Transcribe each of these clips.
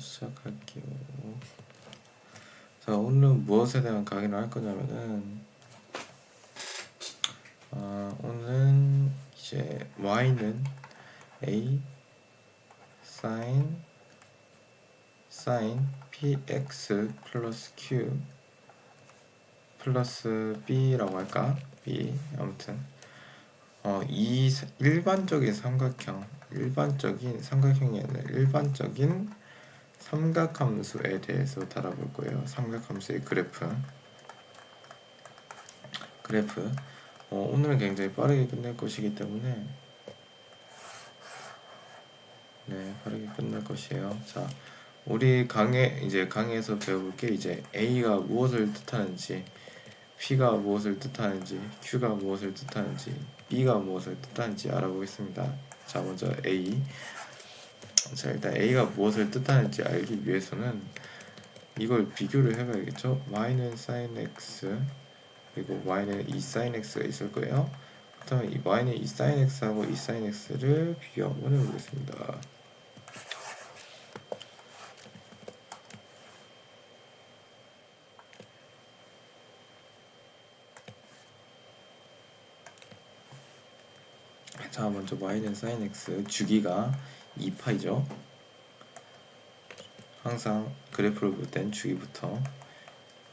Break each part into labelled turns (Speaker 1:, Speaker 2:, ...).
Speaker 1: 시작할게요. 자, 오늘은 무엇에 대한 강의를 할 거냐면은 오늘은 이제 y는 a sin px 플러스 q 플러스 b라고 할까? b 아무튼 이 일반적인 삼각형이 아니라 일반적인 삼각함수에 대해서 다뤄볼 거예요. 삼각함수의 그래프. 오늘은 굉장히 빠르게 끝낼 것이기 때문에 빠르게 끝낼 것이에요. 자, 우리 강의에서 배워볼 게 이제 A가 무엇을 뜻하는지, P가 무엇을 뜻하는지, Q가 무엇을 뜻하는지, B가 무엇을 뜻하는지 알아보겠습니다. 자, 먼저 A. 자, 일단 A가 무엇을 뜻하는지 알기 위해서는 이걸 비교를 해봐야겠죠. y는 sin x 그리고 y는 2 sin x가 있을 거예요. 그렇다면 이 y는 2 sin x하고 2 sin x를 비교 한번 해보겠습니다. 자, 먼저 y는 sin x 주기가 2파이죠. 항상 그래프를 볼 땐 주기부터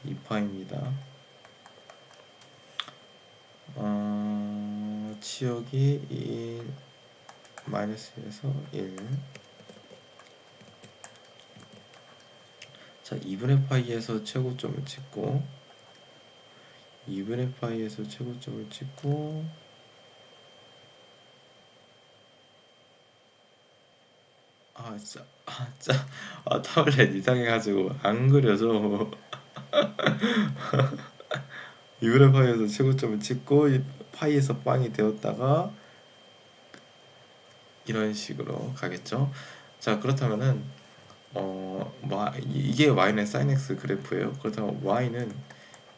Speaker 1: 2파입니다. 치역이 1 마이너스 1에서 1. 자, 2분의 파이에서 최고점을 찍고 2분의 파이에서 최고점을 찍고 타블렛 이상해가지고 안 그려져. 2분의 파이에서 최고점을 찍고 파이에서 빵이 되었다가 이런 식으로 가겠죠. 자, 그렇다면은 이게 y는 sin x 그래프예요. 그렇다면 y는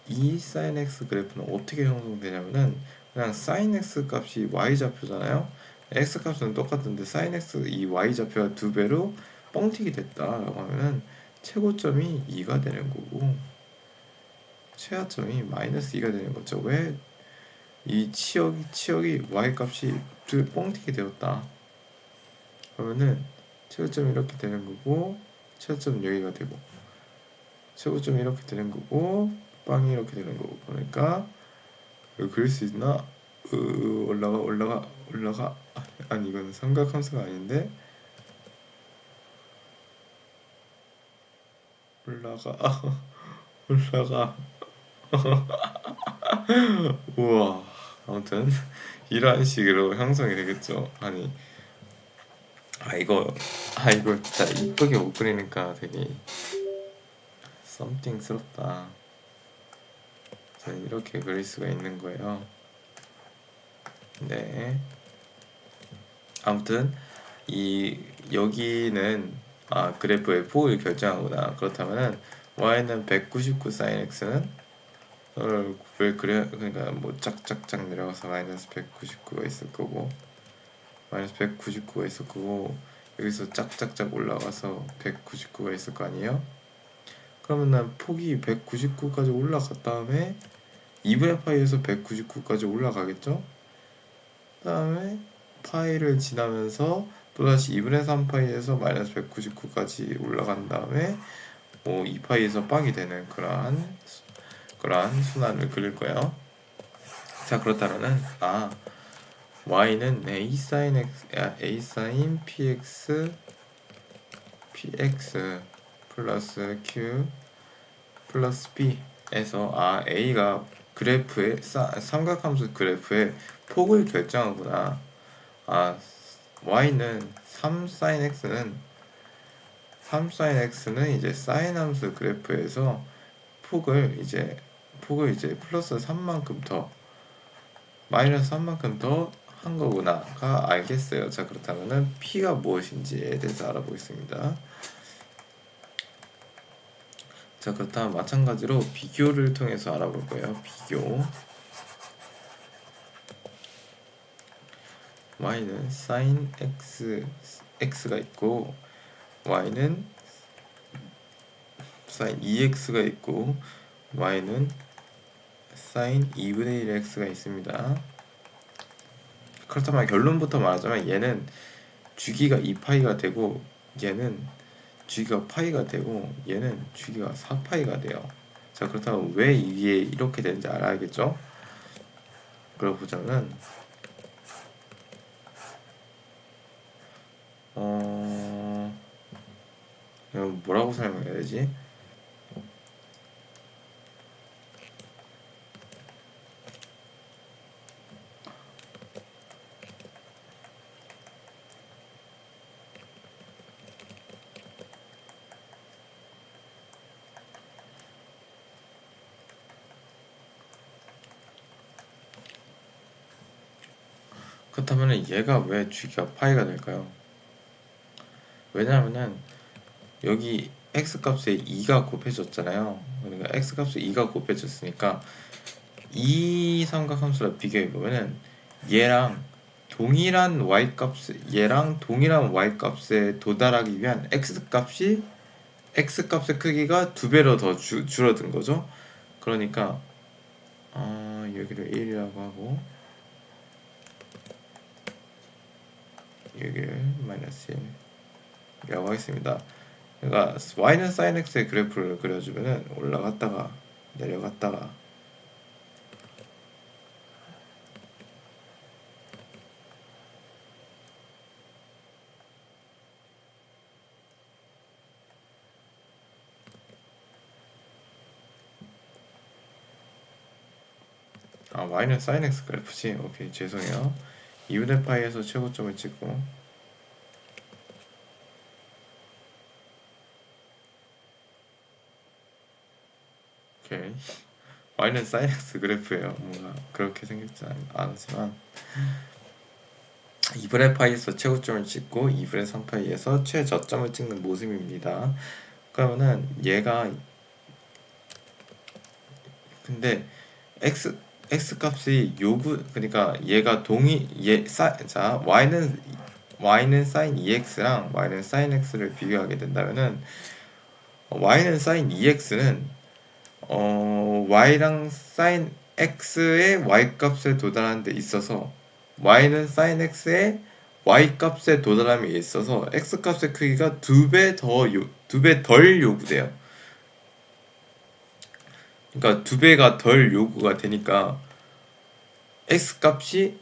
Speaker 1: 이 sin x 그래프는 어떻게 형성되냐면은 그냥 sin x 값이 y 좌표잖아요. x 값은 똑같은데 sin x 이 y 좌표가 2배로 뻥튀기 됐다라고 하면은 최고점이 2가 되는 거고 최하점이 마이너스 2가 되는 거죠. 왜? 이 치역이 y 값이 뻥튀기 되었다. 그러면은 최고점이 이렇게 되는 거고 최하점은 여기가 되고 최고점이 이렇게 되는 거고 빵이 이렇게 되는 거고. 그러니까 그릴 수 있나? 올라가. 아니, 이거는 삼각함수가 아닌데. 올라가. 우와. 아무튼 이러한 식으로 형성이 되겠죠. 아니, 이거 진짜 이쁘게 못 그리니까 되게 썸띵스럽다. 자, 이렇게 그릴 수가 있는 거예요. 네. 아무튼 여기는 그래프의 폭을 결정하구나. 그렇다면은 y는 199 sin x는 왜 그래? 그러니까 뭐 짝짝짝 내려가서 마이너스 199가 있을 거고 마이너스 199가 있을 거고 여기서 짝짝짝 올라가서 199가 있을 거 아니에요? 그러면 폭이 199까지 올라갔 다음에 2분의 파이에서 199까지 올라가겠죠? 그 다음에 파이를 지나면서 또다시 2분의 3파이에서 마이너스 199까지 올라간 다음에 2파이에서 빵이 되는 그러한 순환을 그릴 거예요. 자, 그렇다면은 y는 a sin px 플러스 q 플러스 b에서 a가 그래프의 삼각함수 그래프의 폭을 결정하구나. y는 3 sin x는 이제 sin 함수 그래프에서 폭을 이제 플러스 3만큼 더 마이너스 3만큼 더 한 거구나가 알겠어요. 자, 그렇다면은 p가 무엇인지에 대해서 알아보겠습니다. 자, 그렇다면 마찬가지로 비교를 통해서 알아볼 거예요. 비교. y는 sin x가 있고 y는 sin 2x가 있고 y는 sin 2분의 1x가 있습니다. 그렇다면 결론부터 말하자면 얘는 주기가 2파이가 되고 얘는 주기가 파이가 되고 얘는 주기가 4파이가 돼요. 자, 그렇다면 왜 이게 이렇게 되는지 알아야겠죠? 그러고 보자면 이거 뭐라고 설명해야 되지? 그렇다면 얘가 왜 주기가 파이가 될까요? 왜냐하면은 여기 x값에 2가 곱해졌잖아요. 그러니까 x값에 2가 곱해졌으니까 이 삼각함수랑 비교해보면은 얘랑 동일한 y값에 도달하기 위한 x값의 크기가 2배로 더 줄어든 거죠. 그러니까 여기를 1이라고 하고 여기를 마이너스 1이라고 하겠습니다. 그러니까 y는 sin x의 그래프를 그려주면은 올라갔다가 내려갔다가 y는 sin x 그래프지. 오케이, 죄송해요. 2분의 파이에서 최고점을 찍고 오케이. y는 sin x 그래프예요. 뭔가 그렇게 생겼지 않지만 2분의 파이에서 최고점을 찍고 2분의 3파이에서 최저점을 찍는 모습입니다. 그러면은 얘가 근데 x 값이 그러니까 얘가 자 y는 sin 2x랑 y는 sin x를 비교하게 된다면은 y는 sin 2x는 y랑 sin x의 y 값에 도달하는 데 있어서 y는 sin x의 y 값에 도달함에 있어서 x 값의 크기가 2배 덜 요구돼요. 그러니까 2배가 덜 요구가 되니까 x 값이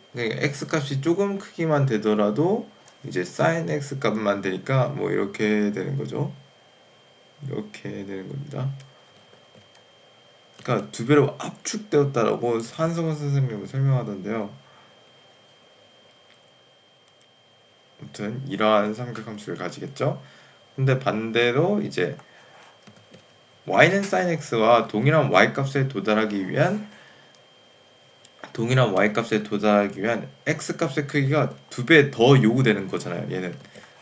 Speaker 1: 조금 크기만 되더라도 이제 sin x 값만 되니까 뭐 이렇게 되는 거죠. 이렇게 되는 겁니다. 그러니까 2배로 압축되었다라고 한성원 선생님은 설명하던데요. 아무튼 이러한 삼각함수를 가지겠죠. 근데 반대로 이제 y는 sin x와 동일한 y 값에 도달하기 위한 x 값의 크기가 2배 더 요구되는 거잖아요. 얘는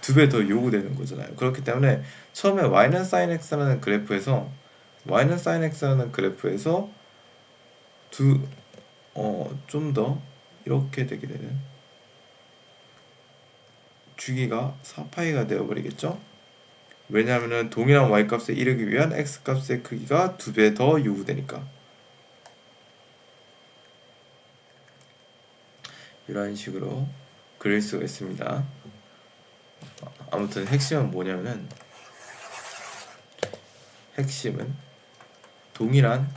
Speaker 1: 2배 더 요구되는 거잖아요. 그렇기 때문에 처음에 y는 sin x라는 그래프에서 좀 더 이렇게 되게 되는 주기가 4파이가 되어버리겠죠. 왜냐하면 동일한 y값에 이르기 위한 x값의 크기가 2배 더 요구되니까. 이런 식으로 그릴 수가 있습니다. 아무튼 핵심은 뭐냐면은 동일한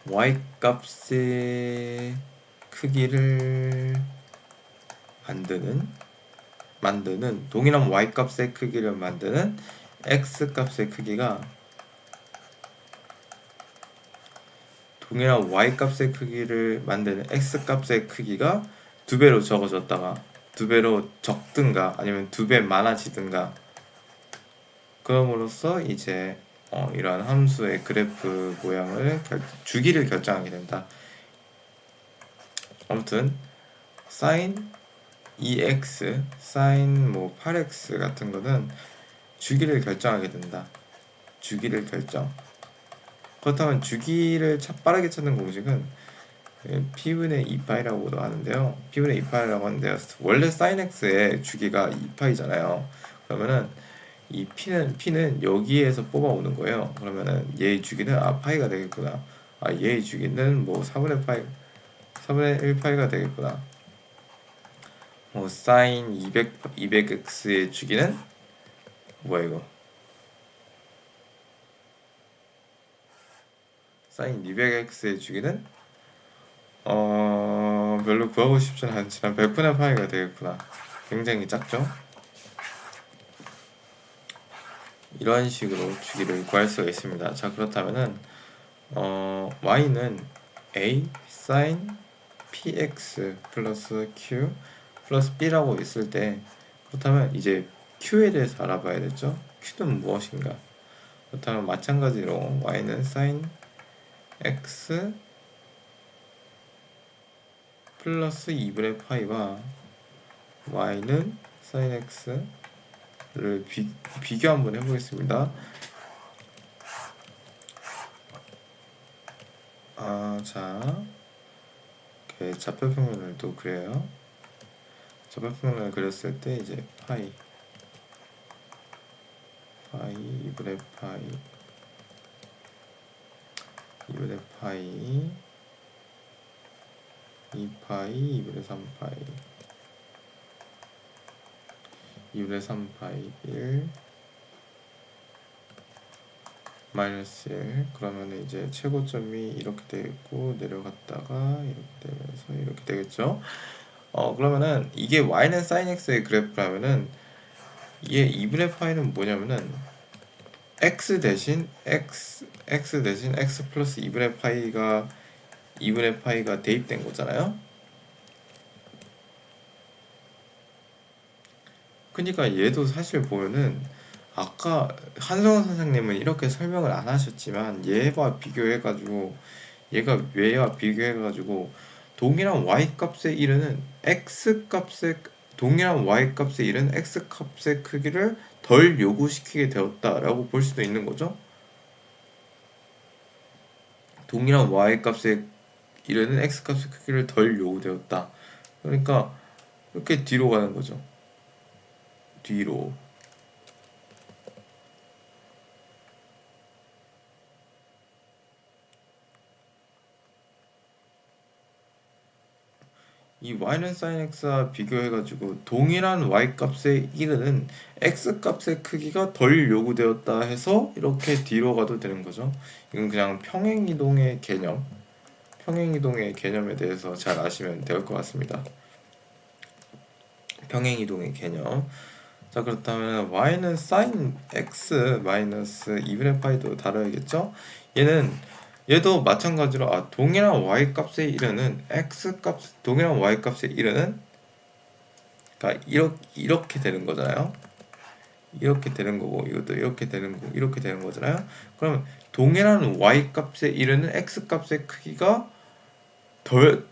Speaker 1: y값의 크기를 만드는 동일한 y값의 크기를 만드는 x값의 크기가 동일한 y값의 크기를 만드는 x값의 크기가 2배로 적어졌다가 2배로 적든가 아니면 2배 많아지든가 그럼으로써 이제 이러한 함수의 그래프 모양을 주기를 결정하게 된다. 아무튼 sin 2x, sin 8x 같은 거는 주기를 결정하게 된다. 주기를 결정. 그렇다면 주기를 빠르게 찾는 공식은 p분의 2파이라고도 하는데요. p분의 2파이라고 하는데요. 원래 sin x의 주기가 2파이잖아요. 그러면은 이 P는 여기에서 뽑아오는 거예요. 그러면은 얘의 주기는 파이가 되겠구나. 얘의 주기는 뭐 4분의 1 파이가 되겠구나. 뭐 사인 200x의 주기는 뭐야 이거? 사인 200x의 주기는 별로 구하고 싶지는 않지만 100분의 파이가 되겠구나. 굉장히 작죠? 이런 식으로 주기를 구할 수가 있습니다. 자, 그렇다면은 y는 a sin px 플러스 q 플러스 b라고 있을 때, 그렇다면 이제 q에 대해서 알아봐야겠죠? q는 무엇인가? 그렇다면 마찬가지로 y는 sin x 플러스 2분의 파이와 y는 sin x를 비교 한번 해보겠습니다. 자, 이렇게 좌표평면을 또 그려요. 좌표평면을 그렸을 때 이제 파이 2분의 파이 2분의 파이 2파이 2분의 3파이 2분의 3파이 1 마이너스 1. 그러면 이제 최고점이 이렇게 되겠고 내려갔다가 이렇게 되면서 이렇게 되겠죠. 그러면은 이게 y는 sin x의 그래프라면은 이게 2분의 파이는 뭐냐면은 x 대신 x 플러스 2분의 파이가 대입된 거잖아요. 그러니까 얘도 사실 보면은 아까 한성원 선생님은 이렇게 설명을 안 하셨지만 얘와 비교해가지고 얘가 얘와 비교해가지고 동일한 y 값에 이르는 x 값의 동일한 y 값에 이르는 x 값의 크기를 덜 요구시키게 되었다라고 볼 수도 있는 거죠. 동일한 y 값에 이르는 x 값의 크기를 덜 요구되었다. 그러니까 이렇게 뒤로 가는 거죠. 뒤로. 이 y는 sin x와 비교해가지고 동일한 y 값에 이르는 x 값의 크기가 덜 요구되었다 해서 이렇게 뒤로 가도 되는 거죠. 이건 그냥 평행이동의 개념에 대해서 잘 아시면 될 것 같습니다. 평행이동의 개념. 자, 그렇다면 y는 sin x 마이너스 2분의 파이도 다뤄야겠죠? 얘도 마찬가지로 동일한 y 값에 이르는 동일한 y 값에 이르는, 그러니까 이렇게 되는 거잖아요. 이렇게 되는 거고 이것도 이렇게 되는 거고 이렇게 되는 거잖아요. 그럼 동일한 y 값에 이르는 x 값의 크기가 덜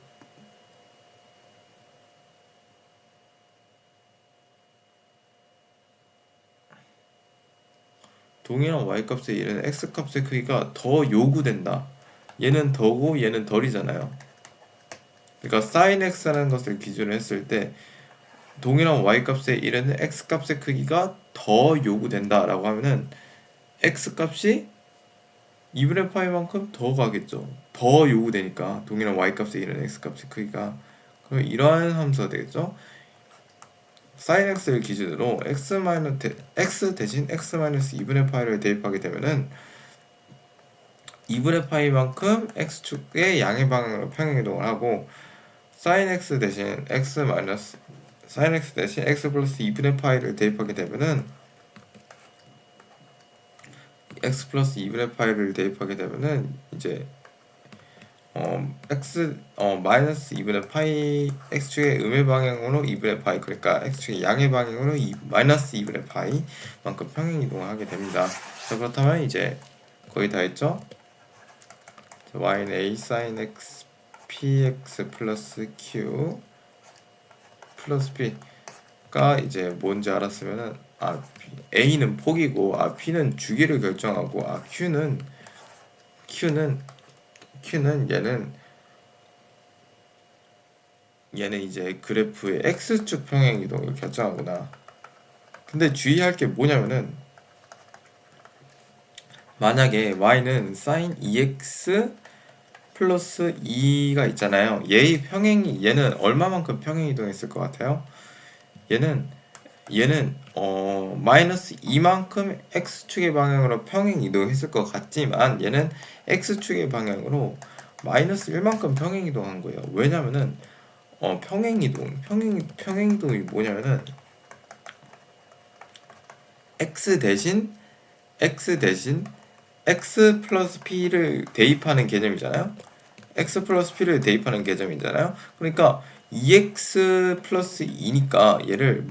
Speaker 1: 동일한 y값에 이르는 x값의 크기가 더 요구된다. 얘는 더고 얘는 덜이잖아요. 그러니까 sin x라는 것을 기준으로 했을 때 동일한 y값에 이르는 x값의 크기가 더 요구된다라고 하면은 x값이 2분의 파이만큼 더 가겠죠. 더 요구되니까 동일한 y값에 이르는 x값의 크기가. 그럼 이러한 함수가 되겠죠. sin x를 기준으로 x 대신 x 마이너스 2분의 파이를 대입하게 되면은 2분의 파이만큼 x축의 양의 방향으로 평행이동을 하고 sin x 대신 x 플러스 2분의 파이를 대입하게 되면은 x 플러스 2분의 파이를 대입하게 되면은 이제 마이너스 2분의 파이 x축의 음의 방향으로 2분의 파이, 그러니까 x축의 양의 방향으로 마이너스 2분의 파이만큼 평행이동을 하게 됩니다. 자, 그렇다면 이제 거의 다 했죠? y는 a sin x px 플러스 q 플러스 b가 이제 뭔지 알았으면은 a는 폭이고 p는 주기를 결정하고 q는 얘는 이제 그래프의 x축 평행 이동을 결정하구나. 근데 주의할 게 뭐냐면은 만약에 y는 sin 2x 플러스 2가 있잖아요. 얘의 평행이 얘는 얼마만큼 평행 이동했을 것 같아요? 얘는 마이너스 2만큼 x축의 방향으로 평행 이동했을 것 같지만 얘는 x축의 방향으로 마이너스 1만큼 평행 이동한 거예요. 왜냐면은 평행 이동이 뭐냐면은 x 대신 x 플러스 p를 대입하는 개념이잖아요. x 플러스 p를 대입하는 개념이잖아요. 그러니까 2x 플러스 2니까 얘를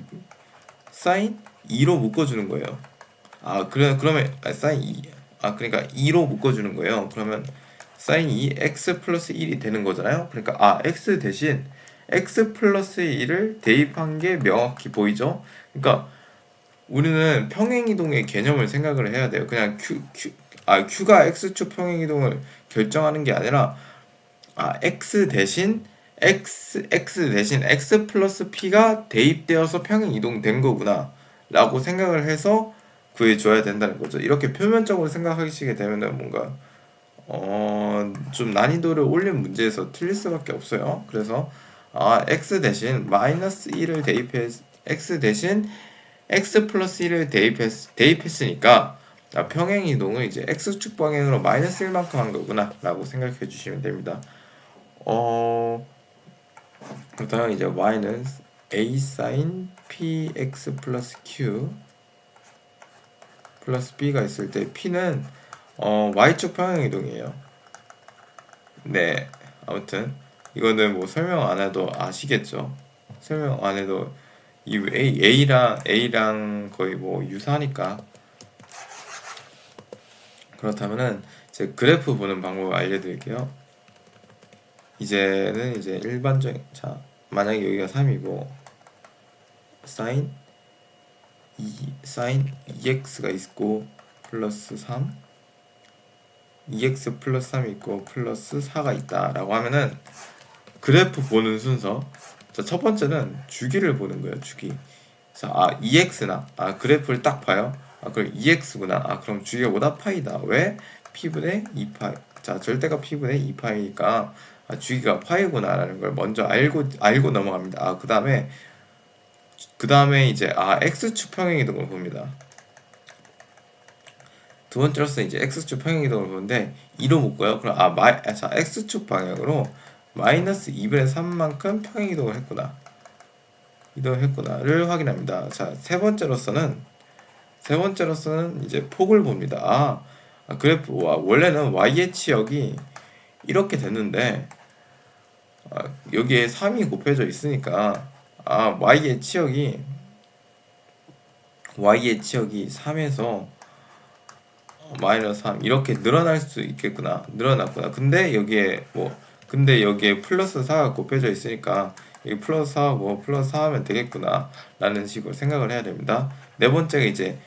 Speaker 1: sin 2로 묶어주는 거예요. 그러면 sin 2 그러니까 2로 묶어주는 거예요. 그러면 sin 2 x 플러스 1이 되는 거잖아요. 그러니까 x 대신 x 플러스 1을 대입한 게 명확히 보이죠. 그러니까 우리는 평행이동의 개념을 생각을 해야 돼요. 그냥 q가 x축 평행이동을 결정하는 게 아니라 x 대신 x 플러스 p가 대입되어서 평행 이동된 거구나 라고 생각을 해서 구해줘야 된다는 거죠. 이렇게 표면적으로 생각하시게 되면은 뭔가 좀 난이도를 올린 문제에서 틀릴 수밖에 없어요. 그래서 x 대신 마이너스 1을 x 대신 x 플러스 1을 대입했으니까 평행 이동은 이제 x축 방향으로 마이너스 1만큼 한 거구나 라고 생각해 주시면 됩니다. 그렇다면 이제 y는 a sin px 플러스 q 플러스 b가 있을 때 p는 y축 평행 이동이에요. 네, 아무튼 이거는 뭐 설명 안 해도 아시겠죠. 설명 안 해도 이 A랑 거의 뭐 유사하니까. 그렇다면은 제 그래프 보는 방법을 알려드릴게요. 이제는 이제 일반적인 만약에 여기가 3이고 sin 2x가 있고 플러스 3 2x 플러스 3이 있고 플러스 4가 있다라고 하면은 그래프 보는 순서 첫 번째는 주기를 보는 거예요. 주기. 2x나 그래프를 딱 봐요. 그럼 2x구나. 그럼 주기가 뭐다? 파이다. 왜? p분의 2파이. 절대가 p분의 2파이니까 주기가 파이구나라는 걸 먼저 알고 넘어갑니다. 그다음에 이제 x축 평행 이동을 봅니다. 두 번째로서 이제 x축 평행 이동을 보는데 2로 묶어요. 그럼 x축 방향으로 마이너스 2분의 3만큼 평행 이동을 했구나를 확인합니다. 세 번째로서는 이제 폭을 봅니다. 그래프 원래는 y의 치역이 이렇게 됐는데 여기에 3이 곱해져 있으니까 y의 치역이 3에서 마이너스 3 이렇게 늘어날 수 있겠구나. 늘어났구나. 근데 여기에 플러스 4가 곱해져 있으니까 여기 플러스 4하고 플러스 4 하면 되겠구나 라는 식으로 생각을 해야 됩니다. 네 번째가 이제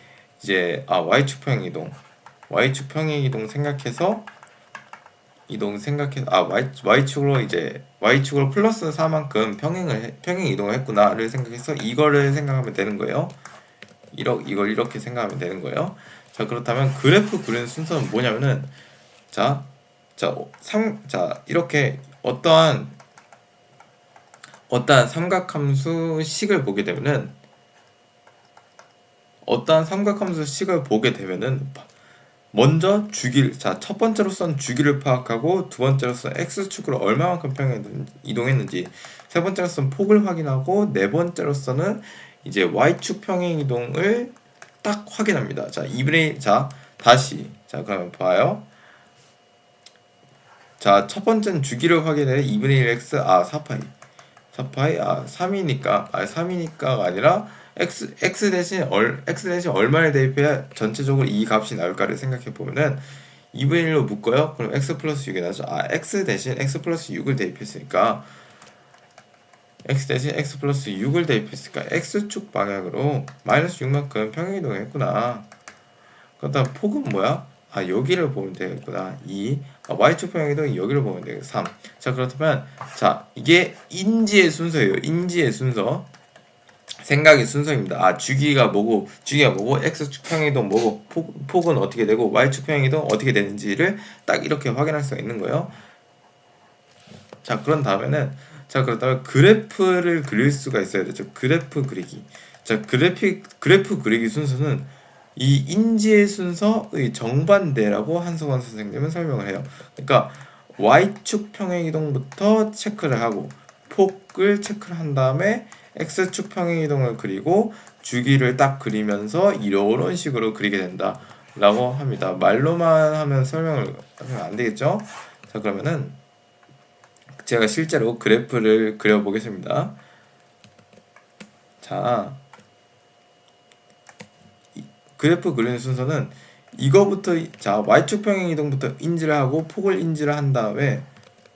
Speaker 1: y축 평행 이동 생각해서 y축으로 플러스 4만큼 평행 이동을 했구나를 생각해서 이거를 생각하면 되는 거예요. 이걸 이렇게 생각하면 되는 거예요. 그렇다면 그래프 그리는 순서는 뭐냐면은 이렇게 어떠한 삼각함수 식을 보게 되면은 먼저 첫 번째로서는 주기를 파악하고 두 번째로서는 x축으로 얼마만큼 평행 이동했는지, 세 번째로서는 폭을 확인하고 네 번째로서는 이제 y축 평행 이동을 딱 확인합니다. 다시 그러면 봐요. 첫 번째는 주기를 확인해 2분의 1x 4파이 3이니까가 아니라 x 대신 얼마를 대입해야 전체적으로 이 값이 나올까를 생각해 보면은 2분의 1로 묶어요. 그럼 x 플러스 6이 나죠. x 대신 x 플러스 6을 대입했으니까 x축 방향으로 마이너스 6만큼 평행 이동을 했구나. 그다음 폭은 뭐야? 여기를 보면 되겠구나. 2. y축 평행 이동이 여기를 보면 되겠다. 3. 그렇다면 이게 인지의 순서예요. 인지의 순서. 생각의 순서입니다. 아, 주기가 뭐고 x축 평행이동 뭐고 폭은 어떻게 되고 y축 평행이동 어떻게 되는지를 딱 이렇게 확인할 수가 있는 거예요. 자, 그런 다음에는 그렇다면 그래프를 그릴 수가 있어야 되죠. 그래프 그리기. 자, 그래프 그리기 순서는 이 인지의 순서의 정반대라고 한석원 선생님은 설명을 해요. 그러니까 y축 평행이동부터 체크를 하고 폭을 체크를 한 다음에 x축 평행이동을 그리고 주기를 딱 그리면서 이런 식으로 그리게 된다 라고 합니다. 말로만 하면 설명을 하면 안 되겠죠? 자, 그러면은 제가 실제로 그래프를 그려보겠습니다. 자, 그래프 그리는 순서는 이거부터, 자, y축 평행 이동부터 인지를 하고 폭을 인지를 한 다음에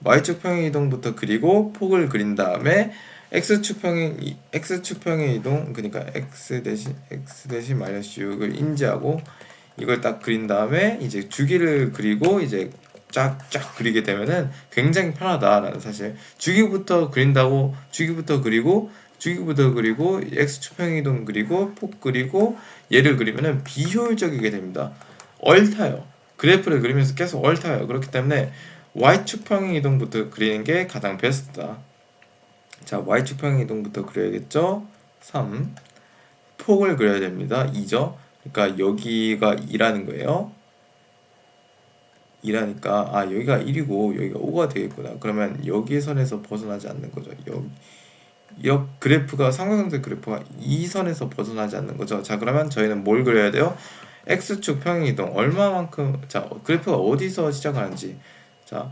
Speaker 1: y축 평행 이동부터 그리고 폭을 그린 다음에 x축 평행 이동, 그러니까 x 대신 마이너스 6을 인지하고 이걸 딱 그린 다음에 이제 주기를 그리고 이제 쫙쫙 그리게 되면은 굉장히 편하다라는 사실. 주기부터 그리고 x축 평행이동 그리고 폭 그리고 얘를 그리면은 비효율적이게 됩니다. 얼타요. 그래프를 그리면서 계속 얼타요. 그렇기 때문에 y축 평행이동부터 그리는 게 가장 베스트다. 자, y축 평행이동부터 그려야겠죠? 3. 폭을 그려야 됩니다. 2죠. 그러니까 여기가 2라는 거예요. 2라니까 여기가 1이고 여기가 5가 되겠구나. 그러면 여기 선에서 벗어나지 않는 거죠. 여 그래프가 삼각형의 그래프가 이 선에서 벗어나지 않는 거죠. 자, 그러면 저희는 뭘 그려야 돼요? x축 평행이동 얼마만큼, 자, 그래프가 어디서 시작하는지. 자,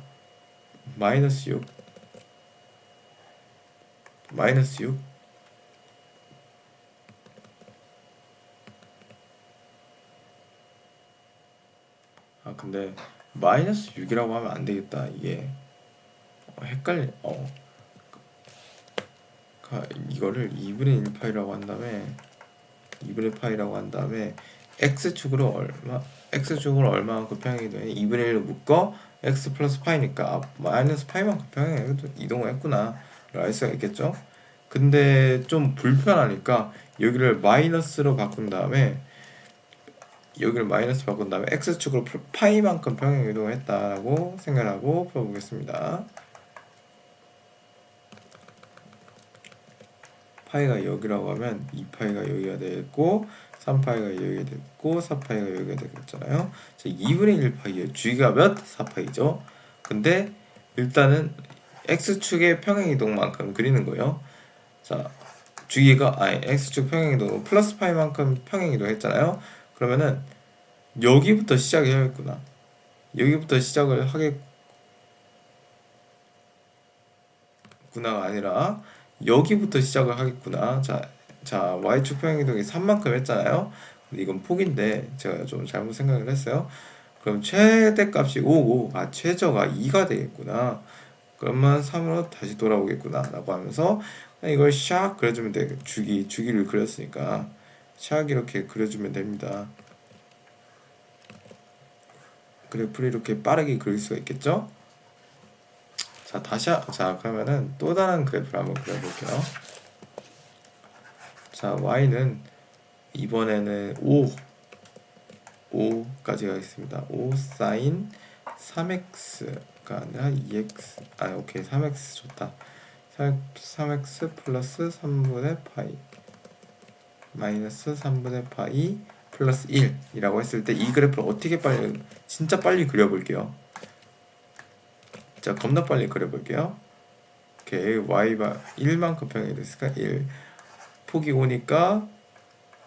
Speaker 1: 마이너스 6 마이너스 6 근데 마이너스 6이라고 하면 안 되겠다. 이게 헷갈리. 이거를 2분의 1 파이라고 한 다음에 2분의 파이라고 한 다음에 x축으로 얼마만큼 평행이 되니 2분의 1로 묶어 x 플러스 파이니까 마이너스 파이만큼 평행해 이동을 했구나 라고 할 수가 있겠죠. 근데 좀 불편하니까 여기를 마이너스로 바꾼 다음에 x축으로 파이만큼 평행 이동을 했다라고 생각하고 풀어보겠습니다. 파이가 여기라고 하면 2파이가 여기가 되겠고 3파이가 여기가 되겠고 4파이가 여기가 되겠잖아요. 자, 2분의 1파이에요. 주기가 몇? 4파이죠. 근데 일단은 x축의 평행이동만큼 그리는 거예요. 자, 주기가 x축 평행이동 플러스 파이만큼 평행이동 했잖아요. 그러면은 여기부터 시작해야겠구나. 여기부터 시작을 하겠구나가 아니라 여기부터 시작을 하겠구나. 자, y축 평행이동이 3만큼 했잖아요. 근데 이건 폭인데 제가 좀 잘못 생각을 했어요. 그럼 최대값이 5고 최저가 2가 되겠구나. 그러면 3으로 다시 돌아오겠구나 라고 하면서 이걸 샥 그려주면 돼. 주기를 그렸으니까 샥 이렇게 그려주면 됩니다. 그래프를 이렇게 빠르게 그릴 수가 있겠죠? 자, 그러면은 또 다른 그래프를 한번 그려볼게요. 자, y는 이번에는 5까지 가겠습니다. 5 사인 3x가 아니라 2x. 오케이. 3x 좋다. 3x 플러스 3분의 파이 마이너스 3분의 파이 플러스 1이라고 했을 때 이 그래프를 어떻게 진짜 빨리 그려볼게요. 자, 겁나 빨리 그려볼게요. 오케이. y가 1만큼 평행이 됐으니까 1 폭이 5니까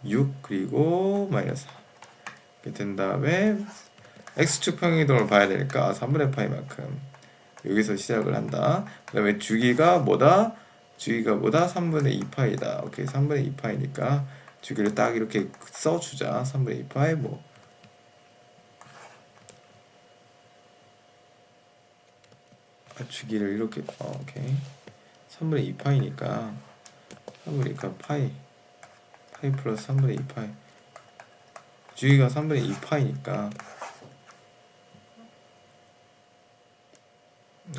Speaker 1: 6 그리고 마이너스 4 이렇게 된 다음에 x축 평행이동을 봐야 되니까 3분의 파이만큼 여기서 시작을 한다. 그 다음에 주기가 뭐다? 3분의 2파이다. 오케이. 3분의 2파이니까 주기를 딱 이렇게 써주자. 3분의 2파이 주기를 이렇게 오케이. 3분의 2파이니까 파이 플러스 3분의 2파이 주기가 3분의 2파이니까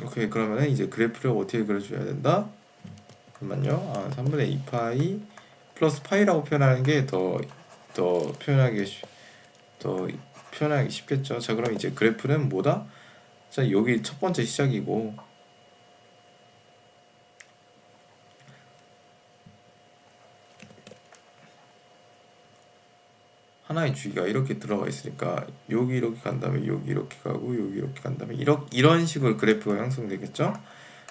Speaker 1: 오케이. 그러면은 이제 그래프를 어떻게 그려줘야 된다? 잠깐만요. 3분의 2파이 플러스 파이라고 표현하는 게 더 표현하기 쉽겠죠. 자, 그럼 이제 그래프는 뭐다? 자, 여기 첫 번째 시작이고 하나의 주기가 이렇게 들어가 있으니까 여기 이렇게 간 다음에 여기 이렇게 가고 여기 이렇게 간 다음에 이런 식으로 그래프가 형성되겠죠.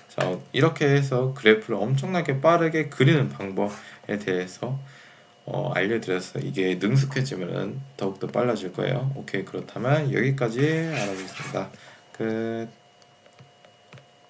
Speaker 1: 자, 이렇게 해서 그래프를 엄청나게 빠르게 그리는 방법에 대해서 알려드렸어요. 이게 능숙해지면 더욱더 빨라질 거예요. 오케이, 그렇다면 여기까지 알아보겠습니다. 끝.